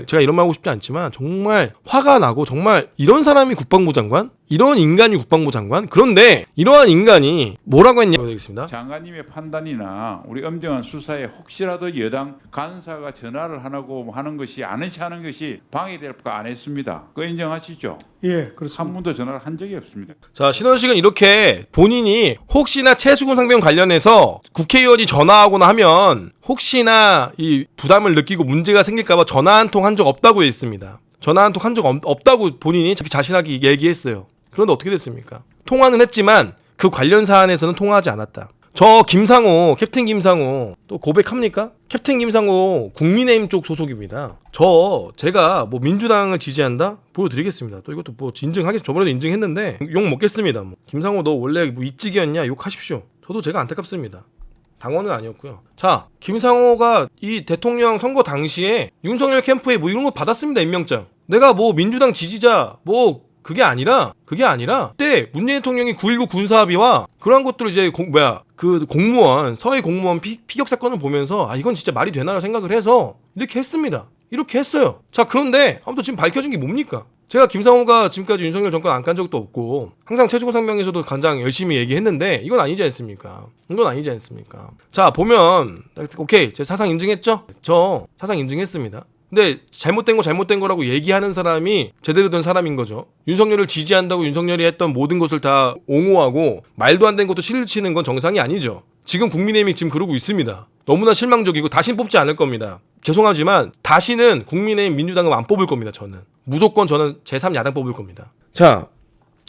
제가 이런 말 하고 싶지 않지만 정말 화가 나고 정말 이런 사람이 국방부 장관? 이런 인간이 국방부 장관? 그런데 이러한 인간이 뭐라고 했냐 보겠습니다. 장관님의 판단이나 우리 엄정한 수사에 혹시라도 여당 간사가 전화를 하고 하는 것이 아는시 하는 것이 방해될까 안 했습니다. 그거 인정하시죠? 예, 그렇습니다. 한 번도 전화를 한 적이 없습니다. 자, 신원식은 이렇게 본인이 혹시나 최수근 상병 관련해서 국회의원이 전화하거나 하면 혹시나 이 부담을 느끼고 문제가 생길까봐 전화 한 통 한 적 없다고 했습니다. 전화 한 통 한 적 없다고 본인이 자기 자신하게 얘기했어요. 그런데 어떻게 됐습니까? 통화는 했지만 그 관련 사안에서는 통화하지 않았다. 저 김상호, 캡틴 김상호 또 고백합니까? 캡틴 김상호 국민의힘 쪽 소속입니다. 제가 뭐 민주당을 지지한다? 보여드리겠습니다. 또 이것도 뭐 인증하겠습니다. 저번에도 인증했는데 욕 먹겠습니다. 뭐. 김상호 너 원래 뭐 이직이었냐? 욕하십시오. 저도 제가 안타깝습니다. 당원은 아니었고요. 자, 김상호가 이 대통령 선거 당시에 윤석열 캠프에 뭐 이런 거 받았습니다. 임명장. 내가 뭐 민주당 지지자 뭐 그게 아니라 그때 문재인 대통령이 9.19 군사합의와 그러한 것들을 이제 공무원 서해 공무원 피격 사건을 보면서 아 이건 진짜 말이 되나 생각을 해서 이렇게 했습니다. 이렇게 했어요. 자, 그런데 아무튼 지금 밝혀진 게 뭡니까? 제가 김상호가 지금까지 윤석열 정권 안 깐 적도 없고 항상 최수근 상병에서도 가장 열심히 얘기했는데 이건 아니지 않습니까? 자, 보면 오케이 제가 사상 인증했죠? 저 사상 인증했습니다. 근데 잘못된 거라고 얘기하는 사람이 제대로 된 사람인 거죠. 윤석열을 지지한다고 윤석열이 했던 모든 것을 다 옹호하고 말도 안 되는 것도 실치는 건 정상이 아니죠. 지금 국민의힘이 지금 그러고 있습니다. 너무나 실망적이고 다신 뽑지 않을 겁니다. 죄송하지만 다시는 국민의힘 민주당은 안 뽑을 겁니다. 저는 무조건 저는 제3야당 뽑을 겁니다. 자,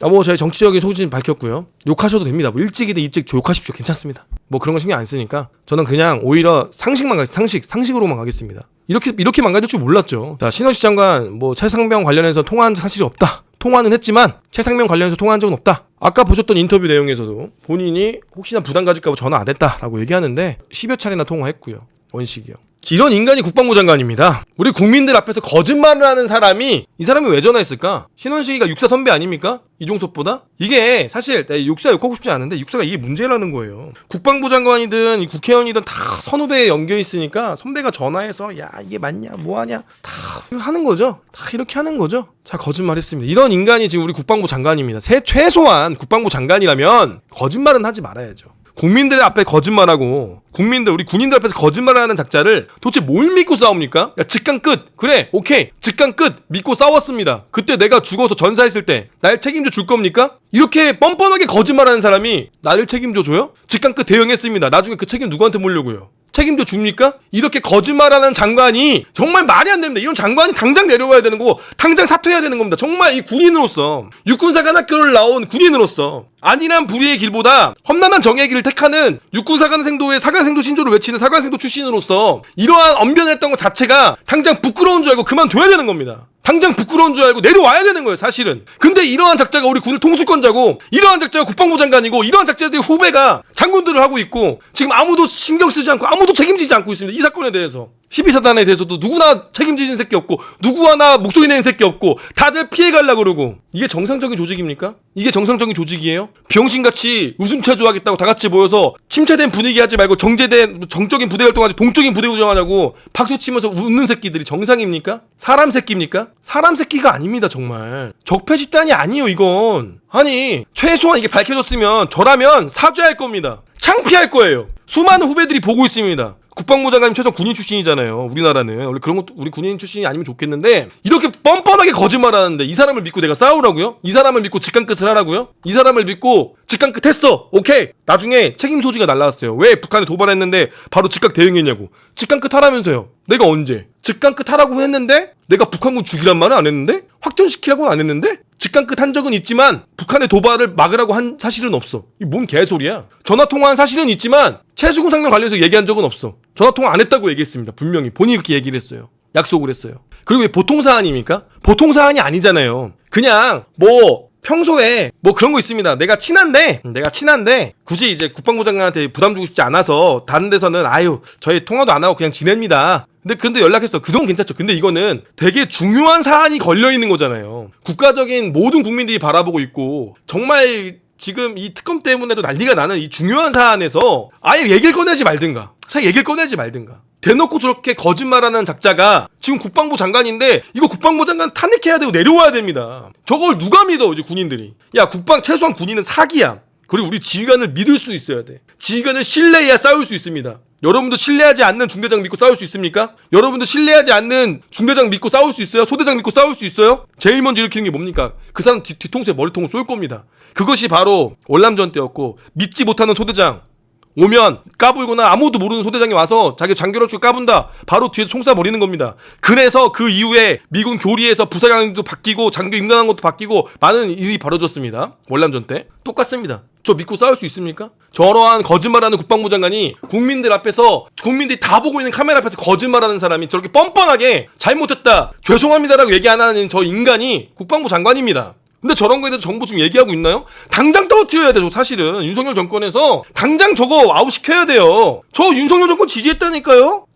뭐 저희 정치적인 소신 밝혔고요. 욕하셔도 됩니다. 뭐 일찍이든 일찍 욕하십시오. 괜찮습니다. 뭐 그런 거 신경 안 쓰니까 저는 그냥 오히려 상식으로만 가겠습니다. 이렇게 망가질 줄 몰랐죠. 자, 신원식 장관 뭐 최상병 관련해서 통화한 사실이 없다. 통화는 했지만 최상병 관련해서 통화한 적은 없다. 아까 보셨던 인터뷰 내용에서도 본인이 혹시나 부담 가질까 봐 전화 안 했다라고 얘기하는데 10여 차례나 통화했고요. 원식이요. 이런 인간이 국방부 장관입니다. 우리 국민들 앞에서 거짓말을 하는 사람이 이 사람이 왜 전화했을까? 신원식이가 육사 선배 아닙니까? 이종섭보다? 이게 사실 육사 욕하고 싶지 않은데 육사가 이게 문제라는 거예요. 국방부 장관이든 국회의원이든 다 선후배에 연결 있으니까 선배가 전화해서 야 이게 맞냐 뭐하냐 다 하는 거죠. 다 이렇게 하는 거죠. 자, 거짓말했습니다. 이런 인간이 지금 우리 국방부 장관입니다. 최소한 국방부 장관이라면 거짓말은 하지 말아야죠. 국민들 앞에 거짓말하고 우리 군인들 앞에서 거짓말을 하는 작자를 도대체 뭘 믿고 싸웁니까? 야, 직강 끝. 그래, 오케이. 직강 끝. 믿고 싸웠습니다. 그때 내가 죽어서 전사했을 때 날 책임져 줄 겁니까? 이렇게 뻔뻔하게 거짓말하는 사람이 나를 책임져 줘요? 직강 끝 대응했습니다. 나중에 그 책임 누구한테 물려고요? 책임져 줍니까? 이렇게 거짓말하는 장관이 정말 말이 안 됩니다. 이런 장관이 당장 내려와야 되는 거고 당장 사퇴해야 되는 겁니다. 정말 이 군인으로서 육군사관학교를 나온 군인으로서 안일한 불의의 길보다 험난한 정의의 길을 택하는 육군사관생도의 사관생도 신조를 외치는 사관생도 출신으로서 이러한 언변을 했던 것 자체가 당장 부끄러운 줄 알고 그만둬야 되는 겁니다. 당장 부끄러운 줄 알고 내려와야 되는 거예요, 사실은. 근데 이러한 작자가 우리 군을 통수권자고 이러한 작자가 국방부 장관이고 이러한 작자들의 후배가 장군들을 하고 있고 지금 아무도 신경 쓰지 않고 아무도 책임지지 않고 있습니다. 이 사건에 대해서. 12사단에 대해서도 누구나 책임지는 새끼 없고 누구 하나 목소리 내는 새끼 없고 다들 피해가려고 그러고 이게 정상적인 조직입니까? 이게 정상적인 조직이에요? 병신같이 웃음차주하겠다고 다 같이 모여서 침체된 분위기 하지 말고 정적인 부대 활동하지 동적인 부대 운영하냐고 박수치면서 웃는 새끼들이 정상입니까? 사람 새끼입니까? 사람 새끼가 아닙니다. 정말 적폐 집단이 아니에요 이건. 아니 최소한 이게 밝혀졌으면 저라면 사죄할 겁니다. 창피할 거예요. 수많은 후배들이 보고 있습니다. 국방부 장관님 최소 군인 출신이잖아요. 우리나라는 원래 그런 것도 우리 군인 출신이 아니면 좋겠는데 이렇게 뻔뻔하게 거짓말하는데 이 사람을 믿고 내가 싸우라고요? 이 사람을 믿고 직간 끝을 하라고요? 이 사람을 믿고 직강 끝 했어. 오케이. 나중에 책임 소지가 날라왔어요. 왜 북한이 도발했는데 바로 즉각 대응했냐고. 직강 끝 하라면서요. 내가 언제? 직강 끝 하라고 했는데 내가 북한군 죽이란 말은 안 했는데? 확전시키라고는 안 했는데? 직강 끝 한 적은 있지만 북한의 도발을 막으라고 한 사실은 없어. 이 뭔 개소리야. 전화통화한 사실은 있지만 최수근 상병 관련해서 얘기한 적은 없어. 전화통화 안 했다고 얘기했습니다. 분명히 본인이 그렇게 얘기를 했어요. 약속을 했어요. 그리고 왜 보통사안입니까? 보통사안이 아니잖아요. 그냥 뭐 평소에 뭐 그런 거 있습니다. 내가 친한데 굳이 이제 국방부 장관한테 부담 주고 싶지 않아서 다른 데서는 아유 저희 통화도 안 하고 그냥 지냅니다. 근데 연락했어. 그동안 괜찮죠. 근데 이거는 되게 중요한 사안이 걸려 있는 거잖아요. 국가적인 모든 국민들이 바라보고 있고 정말 지금 이 특검 때문에도 난리가 나는 이 중요한 사안에서 아예 얘기를 꺼내지 말든가. 대놓고 저렇게 거짓말하는 작자가 지금 국방부 장관인데 이거 국방부 장관 탄핵해야 되고 내려와야 됩니다. 저걸 누가 믿어 이제 군인들이. 야 최소한 군인은 사기야. 그리고 우리 지휘관을 믿을 수 있어야 돼. 지휘관을 신뢰해야 싸울 수 있습니다. 여러분도 신뢰하지 않는 중대장 믿고 싸울 수 있습니까? 여러분도 신뢰하지 않는 중대장 믿고 싸울 수 있어요? 소대장 믿고 싸울 수 있어요? 제일 먼저 일으키는 게 뭡니까? 그 사람 뒤통수에 머리통을 쏠 겁니다. 그것이 바로 월남전 때였고 믿지 못하는 소대장 오면 까불거나 아무도 모르는 소대장이 와서 자기 장교를 까분다. 바로 뒤에서 총 쏴버리는 겁니다. 그래서 그 이후에 미군 교리에서 부사관도 바뀌고 장교 임관한 것도 바뀌고 많은 일이 벌어졌습니다. 월남전 때. 똑같습니다. 저 믿고 싸울 수 있습니까? 저러한 거짓말하는 국방부 장관이 국민들 앞에서 국민들이 다 보고 있는 카메라 앞에서 거짓말하는 사람이 저렇게 뻔뻔하게 잘못했다 죄송합니다라고 얘기 안 하는 저 인간이 국방부 장관입니다. 근데 저런 거에 대해서 정부 지금 얘기하고 있나요? 당장 떨어뜨려야 되죠. 사실은 윤석열 정권에서 당장 저거 아웃시켜야 돼요. 저 윤석열 정권 지지했다니까요.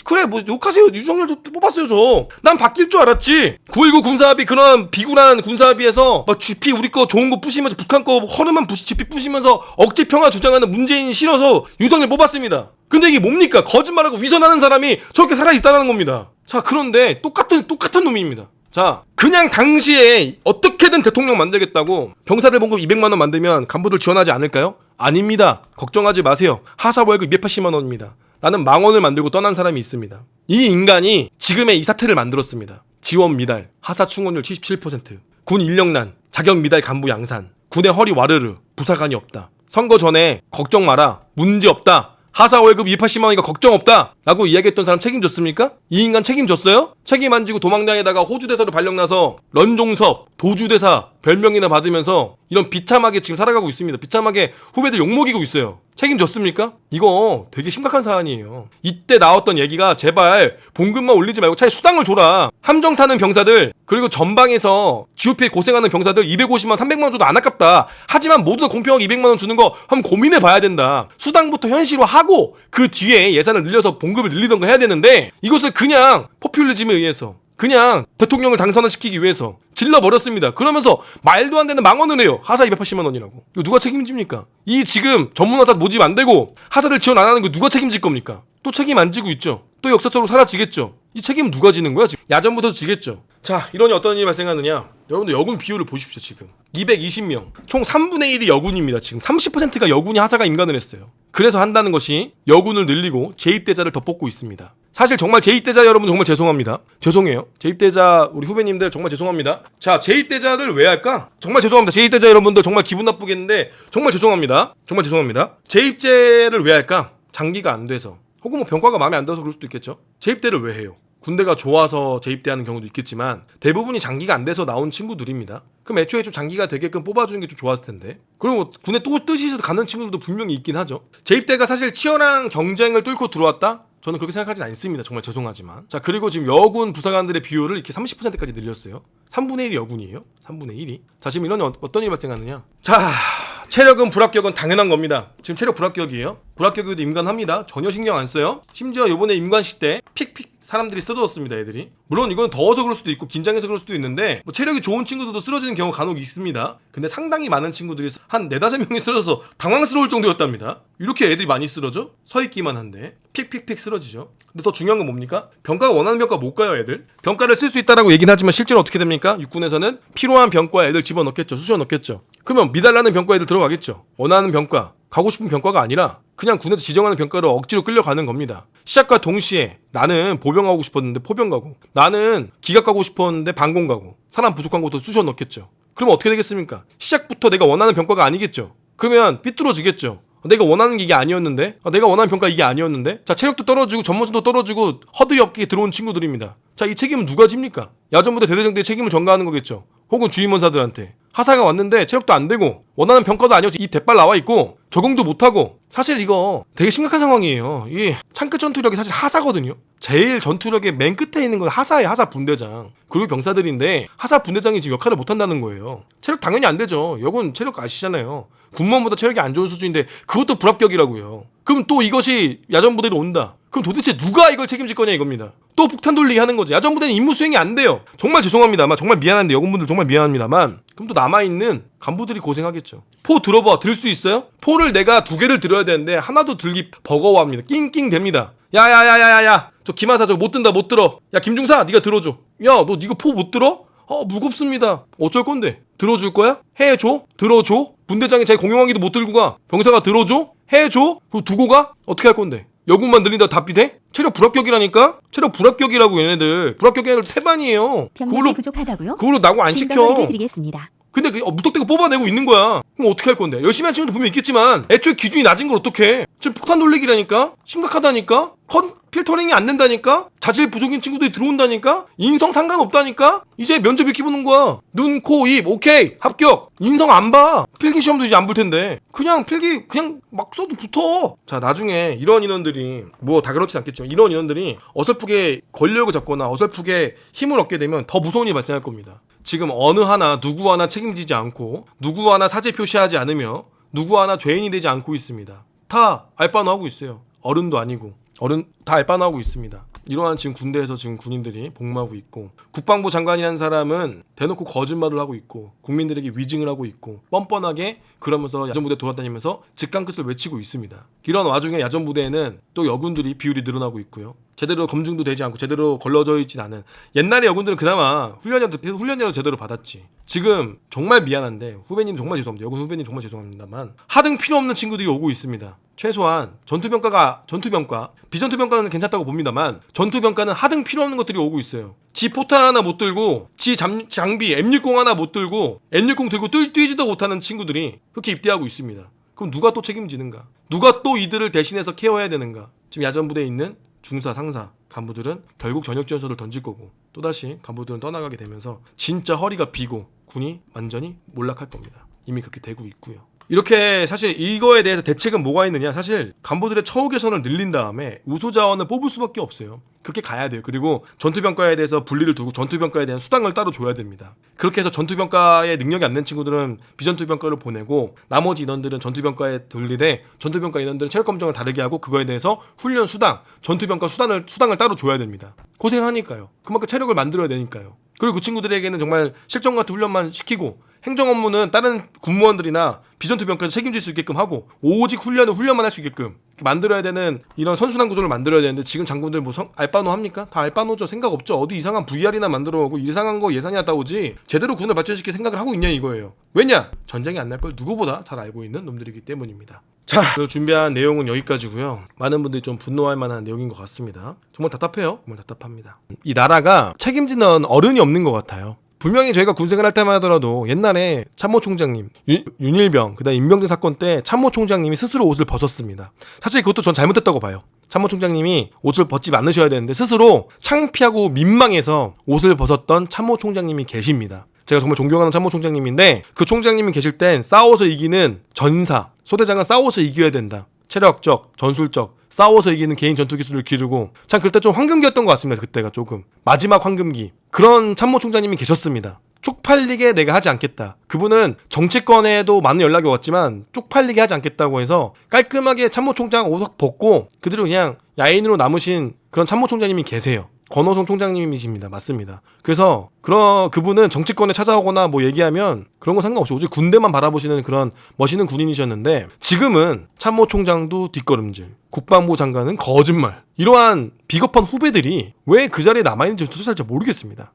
그래 뭐 욕하세요. 윤석열 뽑았어요 저. 난 바뀔 줄 알았지. 9.19 군사합의 그런 비굴한 군사합의에서 막 GP 우리 거 좋은 거 부시면서 북한 거 허름한 GP 부시면서 억지 평화 주장하는 문재인이 싫어서 윤석열 뽑았습니다. 근데 이게 뭡니까? 거짓말하고 위선하는 사람이 저렇게 살아있다는 겁니다. 자 그런데 똑같은 놈입니다. 자 그냥 당시에 어떻게든 대통령 만들겠다고 병사들 봉급 200만 원 만들면 간부들 지원하지 않을까요? 아닙니다. 걱정하지 마세요. 하사 월급 280만 원입니다. 라는 망언을 만들고 떠난 사람이 있습니다. 이 인간이 지금의 이 사태를 만들었습니다. 지원 미달, 하사 충원율 77%, 군 인력난, 자격 미달 간부 양산, 군의 허리 와르르, 부사관이 없다. 선거 전에 걱정 마라, 문제 없다. 하사 월급 280만 원이니까 걱정 없다 라고 이야기했던 사람 책임졌습니까? 이 인간 책임졌어요? 책임 안 지고 도망당에다가 호주대사로 발령나서 런종섭, 도주대사 별명이나 받으면서 이런 비참하게 지금 살아가고 있습니다. 비참하게 후배들 욕먹이고 있어요. 책임졌습니까? 이거 되게 심각한 사안이에요. 이때 나왔던 얘기가 제발 봉급만 올리지 말고 차라리 수당을 줘라. 함정 타는 병사들 그리고 전방에서 GOP에 고생하는 병사들 250만 300만 원 줘도 안 아깝다. 하지만 모두 다 공평하게 200만 원 주는 거 한번 고민해 봐야 된다. 수당부터 현실화하고 그 뒤에 예산을 늘려서 봉급을 늘리던가 해야 되는데 이것을 그냥 포퓰리즘에 의해서 그냥 대통령을 당선을 시키기 위해서 질러버렸습니다. 그러면서 말도 안 되는 망언을 해요. 하사 280만 원이라고. 이거 누가 책임집니까? 이 지금 전문화사 모집 안 되고 하사들 지원 안 하는 거 누가 책임질 겁니까? 또 책임 안 지고 있죠. 또 역사 속으로 사라지겠죠. 이 책임은 누가 지는 거야? 지금 야전부터 지겠죠. 자, 이러니 어떤 일이 발생하느냐? 여러분들 여군 비율을 보십시오. 지금 220명 총 3분의 1이 여군입니다. 지금 30%가 여군이 하사가 임관을 했어요. 그래서 한다는 것이 여군을 늘리고 재입대자를 더 뽑고 있습니다. 사실 정말 재입대자 여러분 정말 죄송합니다. 죄송해요. 재입대자 우리 후배님들 정말 죄송합니다. 자, 재입대자를 왜 할까? 정말 죄송합니다. 재입대자 여러분들 정말 기분 나쁘겠는데 정말 죄송합니다. 정말 죄송합니다. 재입제를 왜 할까? 장기가 안 돼서 혹은 뭐 병과가 마음에 안 들어서 그럴 수도 있겠죠. 재입대를 왜 해요? 군대가 좋아서 재입대하는 경우도 있겠지만 대부분이 장기가 안 돼서 나온 친구들입니다. 그럼 애초에 좀 장기가 되게끔 뽑아주는 게 좀 좋았을 텐데. 그리고 군에 또 뜻이 있어서 가는 친구들도 분명히 있긴 하죠. 재입대가 사실 치열한 경쟁을 뚫고 들어왔다? 저는 그렇게 생각하진 않습니다. 정말 죄송하지만. 자, 그리고 지금 여군 부사관들의 비율을 이렇게 30%까지 늘렸어요. 3분의 1이 여군이에요. 3분의 1이. 자, 지금 이런 어떤 일이 발생하느냐. 자, 체력은 불합격은 당연한 겁니다. 지금 체력 불합격이에요. 불합격에도 임관합니다. 전혀 신경 안 써요. 심지어 요번에 임관식 때 픽픽 사람들이 쓰러졌습니다. 애들이. 물론 이건 더워서 그럴 수도 있고 긴장해서 그럴 수도 있는데 뭐 체력이 좋은 친구들도 쓰러지는 경우 간혹 있습니다. 근데 상당히 많은 친구들이 한 4-5명이 쓰러져서 당황스러울 정도였답니다. 이렇게 애들이 많이 쓰러져? 서 있기만 한데 픽픽픽 쓰러지죠. 근데 더 중요한 건 뭡니까? 병가가 원하는 병가 못 가요. 애들. 병가를 쓸 수 있다라고 얘기는 하지만 실제로 어떻게 됩니까? 육군에서는 필요한 병과 애들 집어넣겠죠. 쑤셔 넣겠죠. 그러면 미달나는 병과 애들 들어가겠죠. 원하는 병과 가고 싶은 병과가 아니라 그냥 군에서 지정하는 병과로 억지로 끌려가는 겁니다. 시작과 동시에 나는 보병 가고 싶었는데 포병 가고 나는 기갑 가고 싶었는데 방공 가고 사람 부족한 곳도 쑤셔 넣겠죠. 그러면 어떻게 되겠습니까? 시작부터 내가 원하는 병과가 아니겠죠. 그러면 삐뚤어지겠죠. 내가 원하는 게 이게 아니었는데, 내가 원하는 평가 이게 아니었는데, 자 체력도 떨어지고 전문성도 떨어지고 허들이 없게 들어온 친구들입니다. 자 이 책임은 누가 집니까? 야전부대 대대장들이 책임을 전가하는 거겠죠. 혹은 주임원사들한테. 하사가 왔는데 체력도 안 되고 원하는 평가도 아니어서 입 대빨 나와 있고 적응도 못하고. 사실 이거 되게 심각한 상황이에요. 이 창끝 전투력이 사실 하사거든요. 제일 전투력의 맨 끝에 있는 건 하사예요. 하사 분대장. 그리고 병사들인데 하사 분대장이 지금 역할을 못한다는 거예요. 체력 당연히 안 되죠. 여군 체력 아시잖아요. 군무원보다 체력이 안 좋은 수준인데 그것도 불합격이라고요. 그럼 또 이것이 야전부대로 온다. 그럼 도대체 누가 이걸 책임질 거냐 이겁니다. 또 폭탄 돌리기 하는 거지. 야전부대는 임무 수행이 안 돼요. 정말 죄송합니다만, 정말 미안한데 여군분들 정말 미안합니다만, 그럼 또 남아있는 간부들이 고생하겠죠. 포 들어봐. 들 수 있어요? 포를 내가 2개를 들어야 되는데 하나도 들기 버거워합니다. 낑낑 됩니다. 야야야야야야, 저 김하사 저거 못 든다, 못 들어. 야 김중사 네가 들어줘. 야 너 이거 포 못 들어? 무겁습니다. 어쩔 건데? 들어줄 거야? 해줘? 들어줘? 분대장이 자기 공용왕기도 못 들고 가. 병사가 들어줘? 해줘? 그거 두고 가? 어떻게 할 건데? 여군만 늘린다 답이 돼? 체력 불합격이라니까? 체력 불합격이라고 얘네들. 불합격 얘네들 태반이에요. 병력이 부족하다고요? 그걸로 나고 안 진단 시켜. 소리를 드리겠습니다. 근데 무턱대고 뽑아내고 있는 거야. 그럼 어떻게 할 건데? 열심히 한 친구도 분명 있겠지만 애초에 기준이 낮은 걸 어떡해. 지금 폭탄 돌리기라니까? 심각하다니까? 필터링이 안 된다니까? 자질 부족인 친구들이 들어온다니까? 인성 상관없다니까? 이제 면접 이렇게 보는 거야. 눈, 코, 입 오케이 합격. 인성 안 봐. 필기 시험도 이제 안 볼 텐데 그냥 필기 그냥 막 써도 붙어. 자 나중에 이런 인원들이 뭐 다 그렇진 않겠지만 이런 인원들이 어설프게 권력을 잡거나 어설프게 힘을 얻게 되면 더 무서운 일이 발생할 겁니다. 지금 어느 하나 누구 하나 책임지지 않고 누구 하나 사죄 표시하지 않으며 누구 하나 죄인이 되지 않고 있습니다. 다 알바노 하고 있어요. 어른도 아니고 어른 다 알바노 하고 있습니다. 이러한 지금 군대에서 지금 군인들이 복무하고 있고 국방부 장관이라는 사람은 대놓고 거짓말을 하고 있고 국민들에게 위증을 하고 있고 뻔뻔하게 그러면서 야전부대 돌아다니면서 직강 끝을 외치고 있습니다. 이런 와중에 야전부대에는 또 여군들이 비율이 늘어나고 있고요. 제대로 검증도 되지 않고 제대로 걸러져 있진 않은 옛날에 여군들은 그나마 훈련이라도 제대로 받았지. 지금 정말 미안한데 후배님 정말 죄송합니다. 여군 후배님 정말 죄송합니다만 하등 필요 없는 친구들이 오고 있습니다. 최소한 전투병과 비전투병과는 괜찮다고 봅니다만 전투병과는 하등 필요 없는 것들이 오고 있어요. 지 포탄 하나 못 들고 지 장비 M60 하나 못 들고 M60 들고 뛰지도 못하는 친구들이 그렇게 입대하고 있습니다. 그럼 누가 또 책임지는가? 누가 또 이들을 대신해서 케어해야 되는가? 지금 야전부대에 있는 중사, 상사, 간부들은 결국 전역지원서를 던질 거고 또다시 간부들은 떠나가게 되면서 진짜 허리가 비고 군이 완전히 몰락할 겁니다. 이미 그렇게 되고 있고요. 이렇게 사실 이거에 대해서 대책은 뭐가 있느냐. 사실 간부들의 처우 개선을 늘린 다음에 우수 자원을 뽑을 수밖에 없어요. 그렇게 가야 돼요. 그리고 전투병과에 대해서 분리를 두고 전투병과에 대한 수당을 따로 줘야 됩니다. 그렇게 해서 전투병과에 능력이 안 된 친구들은 비전투병과를 보내고 나머지 인원들은 전투병과에 돌리되 전투병과 인원들은 체력검정을 다르게 하고 그거에 대해서 훈련 수당, 전투병과 수당을 따로 줘야 됩니다. 고생하니까요. 그만큼 체력을 만들어야 되니까요. 그리고 그 친구들에게는 정말 실전 같은 훈련만 시키고 행정 업무는 다른 군무원들이나 비전투병까지 책임질 수 있게끔 하고 오직 훈련만 할 수 있게끔 만들어야 되는 이런 선순환 구조를 만들어야 되는데 지금 장군들 뭐 알바노 합니까? 다 알바노죠. 생각 없죠. 어디 이상한 VR이나 만들어 오고 이상한 거 예산이 났다 오지 제대로 군을 발전시킬 생각을 하고 있냐 이거예요. 왜냐? 전쟁이 안 날 걸 누구보다 잘 알고 있는 놈들이기 때문입니다. 자, 준비한 내용은 여기까지고요. 많은 분들이 좀 분노할 만한 내용인 것 같습니다. 정말 답답해요. 정말 답답합니다. 이 나라가 책임지는 어른이 없는 것 같아요. 분명히 저희가 군생활 할 때만 하더라도 옛날에 참모총장님, 윤일병, 그다음 임병진 사건 때 참모총장님이 스스로 옷을 벗었습니다. 사실 그것도 전 잘못했다고 봐요. 참모총장님이 옷을 벗지 않으셔야 되는데 스스로 창피하고 민망해서 옷을 벗었던 참모총장님이 계십니다. 제가 정말 존경하는 참모총장님인데 그 총장님이 계실 땐 싸워서 이기는 전사, 소대장은 싸워서 이겨야 된다. 체력적, 전술적, 싸워서 이기는 개인 전투 기술을 기르고 참 그때 좀 황금기였던 것 같습니다. 그때가 조금 마지막 황금기 그런 참모총장님이 계셨습니다. 쪽팔리게 내가 하지 않겠다. 그분은 정치권에도 많은 연락이 왔지만 쪽팔리게 하지 않겠다고 해서 깔끔하게 참모총장 옷 벗고 그대로 그냥 야인으로 남으신 그런 참모총장님이 계세요. 권호성 총장님이십니다. 맞습니다. 그래서 그분은 정치권에 찾아오거나 뭐 얘기하면 그런 거 상관없이 오직 군대만 바라보시는 그런 멋있는 군인이셨는데 지금은 참모총장도 뒷걸음질, 국방부 장관은 거짓말. 이러한 비겁한 후배들이 왜 그 자리에 남아있는지 도대체 잘 모르겠습니다.